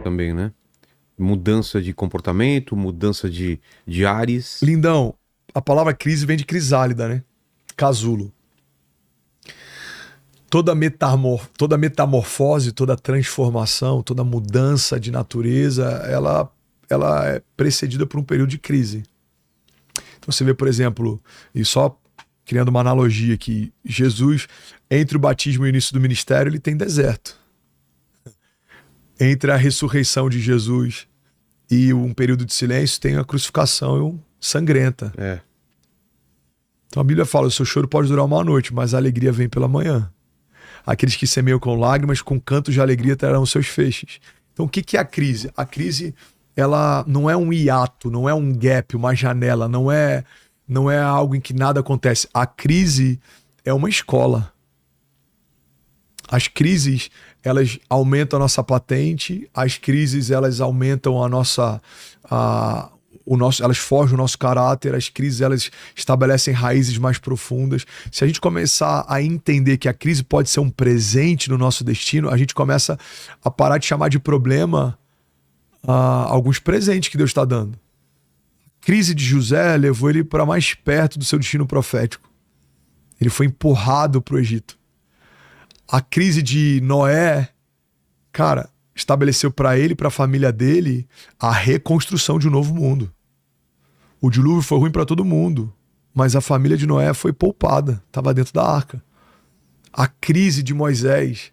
também, né? Mudança de comportamento, mudança de ares. Lindão, a palavra crise vem de crisálida, né? Casulo. Toda metamorfose, toda transformação, toda mudança de natureza, ela é precedida por um período de crise. Então você vê, por exemplo, e só criando uma analogia aqui, Jesus, entre o batismo e o início do ministério, ele tem deserto. Entre a ressurreição de Jesus e um período de silêncio, tem a crucificação sangrenta. É. Então a Bíblia fala, o seu choro pode durar uma noite, mas a alegria vem pela manhã. Aqueles que semeiam com lágrimas, com cantos de alegria terão os seus feixes. Então o que é a crise? A crise, ela não é um hiato, não é um gap, uma janela, não é algo em que nada acontece. A crise é uma escola. As crises, elas aumentam a nossa patente, as crises, elas aumentam elas forjam o nosso caráter, as crises, elas estabelecem raízes mais profundas. Se a gente começar a entender que a crise pode ser um presente no nosso destino, a gente começa a parar de chamar de problema alguns presentes que Deus está dando. A crise de José levou ele para mais perto do seu destino profético. Ele foi empurrado para o Egito. A crise de Noé, cara, estabeleceu para ele e para a família dele a reconstrução de um novo mundo. O dilúvio foi ruim para todo mundo, mas a família de Noé foi poupada, estava dentro da arca. A crise de Moisés,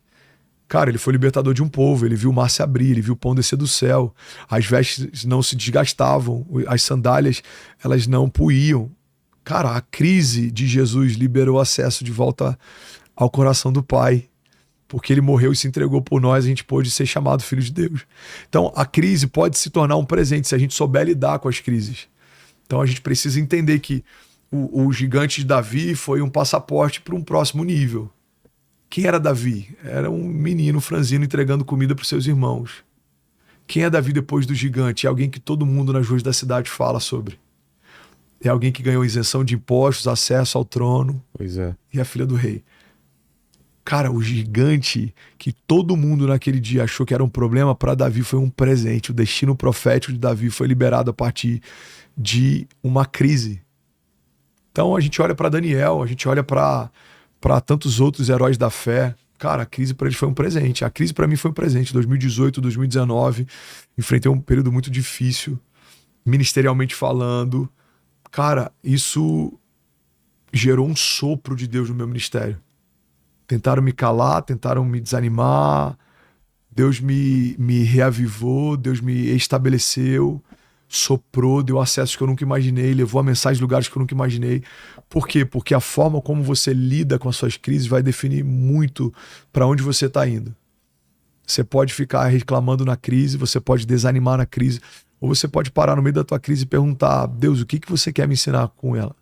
cara, ele foi libertador de um povo, ele viu o mar se abrir, ele viu o pão descer do céu, as vestes não se desgastavam, as sandálias, elas não puíam. Cara, a crise de Jesus liberou acesso de volta ao coração do Pai, porque ele morreu e se entregou por nós, a gente pôde ser chamado filho de Deus. Então, a crise pode se tornar um presente se a gente souber lidar com as crises. Então, a gente precisa entender que o gigante de Davi foi um passaporte para um próximo nível. Quem era Davi? Era um menino franzino entregando comida para os seus irmãos. Quem é Davi depois do gigante? É alguém que todo mundo nas ruas da cidade fala sobre. É alguém que ganhou isenção de impostos, acesso ao trono. Pois é. E a filha do rei. Cara, o gigante que todo mundo naquele dia achou que era um problema, para Davi foi um presente. O destino profético de Davi foi liberado a partir de uma crise. Então a gente olha para Daniel, a gente olha para tantos outros heróis da fé. Cara, a crise para eles foi um presente. A crise para mim foi um presente. 2018, 2019, enfrentei um período muito difícil, ministerialmente falando. Cara, isso gerou um sopro de Deus no meu ministério. Tentaram me calar, tentaram me desanimar. Deus me reavivou, Deus me estabeleceu, soprou, deu acessos que eu nunca imaginei, levou a mensagem em lugares que eu nunca imaginei. Por quê? Porque a forma como você lida com as suas crises vai definir muito para onde você está indo. Você pode ficar reclamando na crise, você pode desanimar na crise, ou você pode parar no meio da tua crise e perguntar: Deus, o que você quer me ensinar com ela?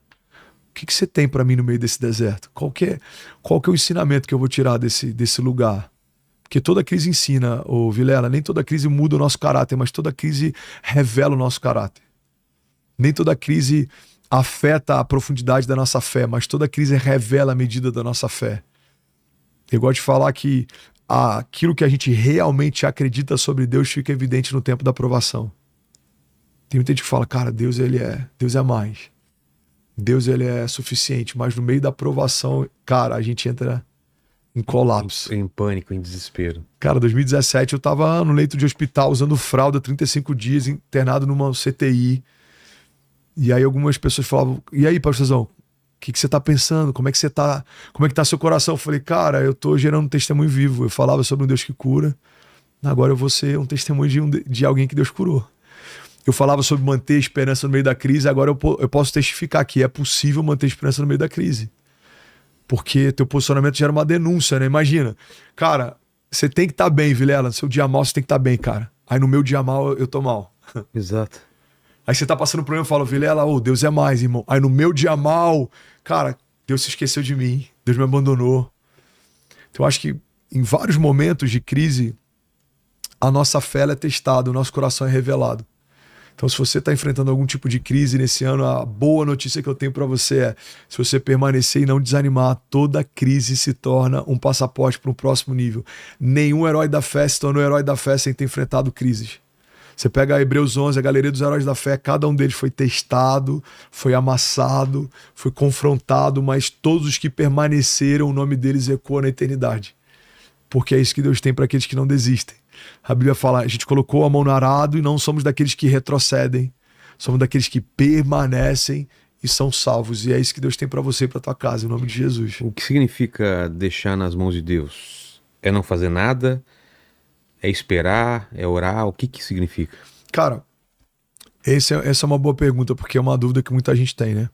O que você tem para mim no meio desse deserto? Qual que é o ensinamento que eu vou tirar desse lugar? Porque toda crise ensina, Vilela, nem toda crise muda o nosso caráter, mas toda crise revela o nosso caráter. Nem toda crise afeta a profundidade da nossa fé, mas toda crise revela a medida da nossa fé. Eu gosto de falar que aquilo que a gente realmente acredita sobre Deus fica evidente no tempo da provação. Tem muita gente que fala, cara, Deus é mais. Deus ele é suficiente, mas no meio da provação, cara, a gente entra em colapso. Em pânico, em desespero. Cara, 2017 eu tava no leito de hospital usando fralda 35 dias, internado numa CTI. E aí algumas pessoas falavam, e aí, pastorzão, o que você tá pensando? Como é que você tá? Como é que tá seu coração? Eu falei, cara, eu tô gerando um testemunho vivo. Eu falava sobre um Deus que cura, agora eu vou ser um testemunho de alguém que Deus curou. Eu falava sobre manter esperança no meio da crise, agora eu posso testificar que é possível manter esperança no meio da crise. Porque teu posicionamento gera uma denúncia, né? Imagina, cara, você tem que estar bem, Vilela, no seu dia mal você tem que estar bem, cara. Aí no meu dia mal eu tô mal. Exato. Aí você tá passando por um problema e fala, Vilela, Deus é mais, irmão. Aí no meu dia mal, cara, Deus se esqueceu de mim, Deus me abandonou. Então eu acho que em vários momentos de crise, a nossa fé ela é testada, o nosso coração é revelado. Então, se você está enfrentando algum tipo de crise nesse ano, a boa notícia que eu tenho para você é: se você permanecer e não desanimar, toda crise se torna um passaporte para um próximo nível. Nenhum herói da fé se tornou herói da fé sem ter enfrentado crises. Você pega Hebreus 11, a galeria dos heróis da fé, cada um deles foi testado, foi amassado, foi confrontado, mas todos os que permaneceram, o nome deles ecoa na eternidade. Porque é isso que Deus tem para aqueles que não desistem. A Bíblia fala, a gente colocou a mão no arado e não somos daqueles que retrocedem, somos daqueles que permanecem e são salvos. E é isso que Deus tem para você e para tua casa, em nome de Jesus. O que significa deixar nas mãos de Deus? É não fazer nada? É esperar? É orar? O que significa? Cara, essa é uma boa pergunta, porque é uma dúvida que muita gente tem, né?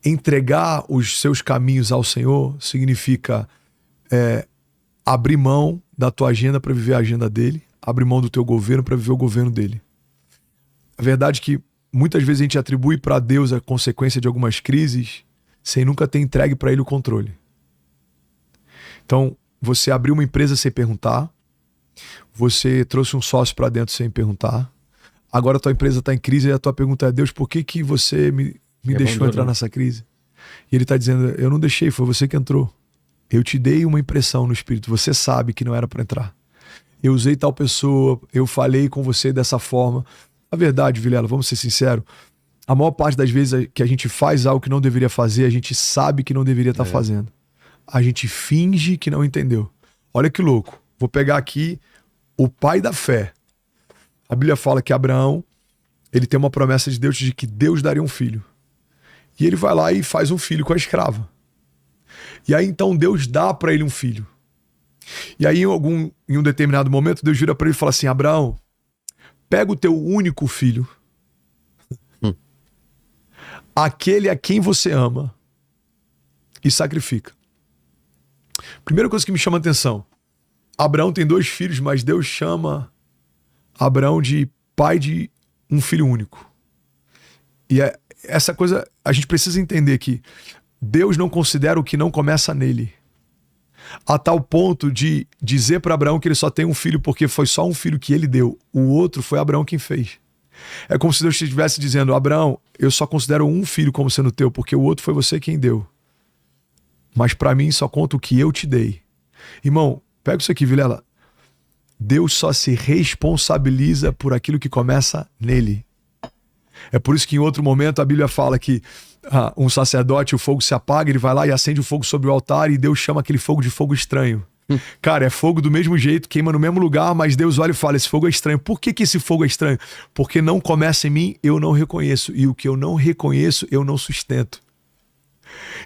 Entregar os seus caminhos ao Senhor significa abrir mão da tua agenda para viver a agenda dele, abrir mão do teu governo para viver o governo dele. A verdade é que muitas vezes a gente atribui para Deus a consequência de algumas crises sem nunca ter entregue para ele o controle. Então, você abriu uma empresa sem perguntar, você trouxe um sócio para dentro sem perguntar, agora a tua empresa está em crise e a tua pergunta é: Deus, por que você me deixou entrar nessa crise? E ele está dizendo: eu não deixei, foi você que entrou. Eu te dei uma impressão no espírito, você sabe que não era para entrar. Eu usei tal pessoa, eu falei com você dessa forma. A verdade, Vilela, vamos ser sinceros, a maior parte das vezes que a gente faz algo que não deveria fazer, a gente sabe que não deveria estar fazendo. A gente finge que não entendeu. Olha que louco. Vou pegar aqui o pai da fé. A Bíblia fala que Abraão, ele tem uma promessa de Deus de que Deus daria um filho. E ele vai lá e faz um filho com a escrava. E aí então Deus dá para ele um filho. E aí em um determinado momento Deus vira para ele e fala assim: Abraão, pega o teu único filho, aquele a quem você ama, e sacrifica. Primeira coisa que me chama a atenção: Abraão tem 2 filhos, mas Deus chama Abraão de pai de um filho único. E essa coisa, a gente precisa entender que Deus não considera o que não começa nele, a tal ponto de dizer para Abraão que ele só tem um filho porque foi só um filho que ele deu, o outro foi Abraão quem fez. É como se Deus estivesse dizendo: Abraão, eu só considero um filho como sendo teu porque o outro foi você quem deu, mas para mim só conta o que eu te dei. Irmão, pega isso aqui, Vilela. Deus só se responsabiliza por aquilo que começa nele. É por isso que em outro momento a Bíblia fala que um sacerdote, o fogo se apaga, ele vai lá e acende o fogo sobre o altar e Deus chama aquele fogo de fogo estranho. Cara, é fogo do mesmo jeito, queima no mesmo lugar, mas Deus olha e fala: esse fogo é estranho. Por que esse fogo é estranho? Porque não começa em mim, eu não reconheço. E o que eu não reconheço, eu não sustento.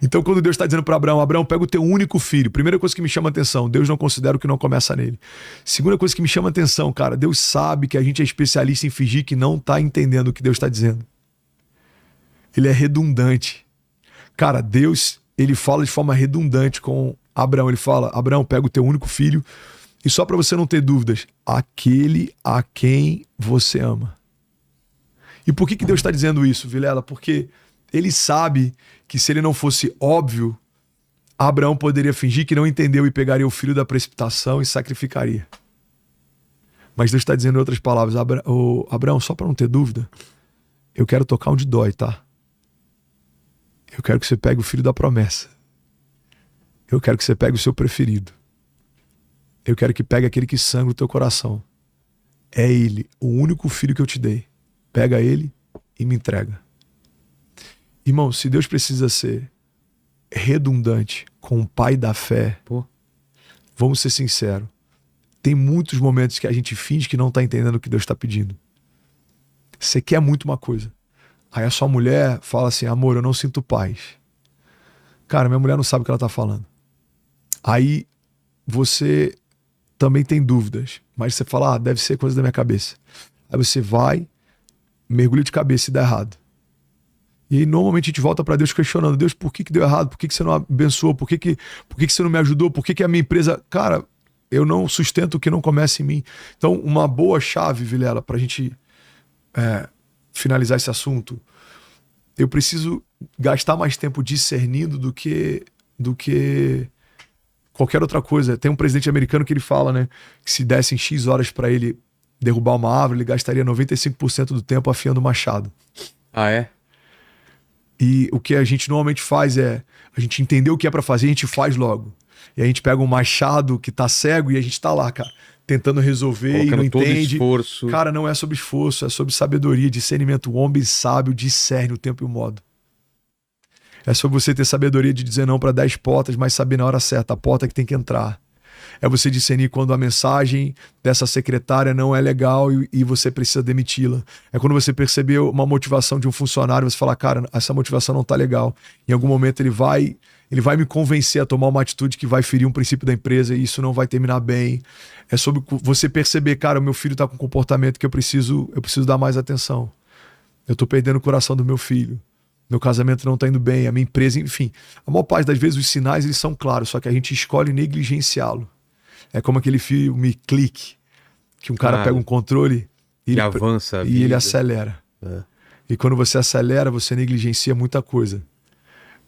Então, quando Deus está dizendo para Abraão: Abraão, pega o teu único filho. Primeira coisa que me chama a atenção: Deus não considera o que não começa nele. Segunda coisa que me chama a atenção, cara, Deus sabe que a gente é especialista em fingir que não está entendendo o que Deus está dizendo. Ele é redundante. Cara, Deus, ele fala de forma redundante com Abraão. Ele fala: Abraão, pega o teu único filho. E só para você não ter dúvidas, aquele a quem você ama. E por que Deus está dizendo isso, Vilela? Porque ele sabe que se ele não fosse óbvio, Abraão poderia fingir que não entendeu e pegaria o filho da precipitação e sacrificaria. Mas Deus está dizendo em outras palavras: Abraão, só para não ter dúvida, eu quero tocar onde dói, tá? Eu quero que você pegue o filho da promessa. Eu quero que você pegue o seu preferido. Eu quero que pegue aquele que sangra o teu coração. É ele, o único filho que eu te dei. Pega ele e me entrega. Irmão, se Deus precisa ser redundante com o pai da fé, vamos ser sinceros, tem muitos momentos que a gente finge que não está entendendo o que Deus está pedindo. Você quer muito uma coisa. Aí a sua mulher fala assim: amor, eu não sinto paz. Cara, minha mulher não sabe o que ela está falando. Aí você também tem dúvidas, mas você fala: deve ser coisa da minha cabeça. Aí você vai, mergulha de cabeça e dá errado. E aí normalmente a gente volta para Deus questionando: Deus, por que deu errado? Por que você não abençoou? Por que você não me ajudou? Por que a minha empresa... Cara, eu não sustento o que não começa em mim. Então, uma boa chave, Vilela, para a gente finalizar esse assunto: eu preciso gastar mais tempo discernindo do que qualquer outra coisa. Tem um presidente americano que ele fala, né, que se dessem X horas para ele derrubar uma árvore, ele gastaria 95% do tempo afiando o machado. Ah, é? E o que a gente normalmente faz é, a gente entendeu o que é pra fazer, a gente faz logo. E a gente pega um machado que tá cego e a gente tá lá, cara, tentando resolver Colocando e não todo entende. esforço. Cara, não é sobre esforço, é sobre sabedoria, discernimento. O homem sábio discerne o tempo e o modo. É sobre você ter sabedoria de dizer não para 10 portas, mas saber na hora certa a porta que tem que entrar. É você discernir quando a mensagem dessa secretária não é legal e você precisa demiti-la. É quando você percebeu uma motivação de um funcionário, você fala, cara, essa motivação não tá legal. Em algum momento ele vai me convencer a tomar uma atitude que vai ferir um princípio da empresa e isso não vai terminar bem. É sobre você perceber, cara, o meu filho tá com um comportamento que eu preciso dar mais atenção. Eu tô perdendo o coração do meu filho. Meu casamento não tá indo bem, a minha empresa, enfim. A maior parte das vezes os sinais eles são claros, só que a gente escolhe negligenciá-lo. É como aquele filme Clique, que um cara pega um controle e avança a e vida. ele acelera. E quando você acelera, você negligencia muita coisa.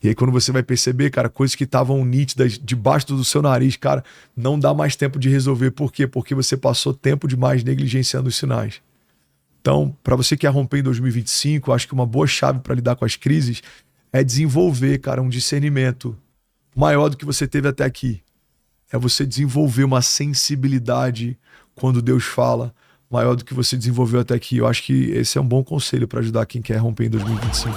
E aí quando você vai perceber, cara, coisas que estavam nítidas debaixo do seu nariz, cara, não dá mais tempo de resolver. Por quê? Porque você passou tempo demais negligenciando os sinais. Então, para você que quer romper em 2025, acho que uma boa chave para lidar com as crises é desenvolver, cara, um discernimento maior do que você teve até aqui. É você desenvolver uma sensibilidade quando Deus fala, maior do que você desenvolveu até aqui. Eu acho que esse é um bom conselho para ajudar quem quer romper em 2025.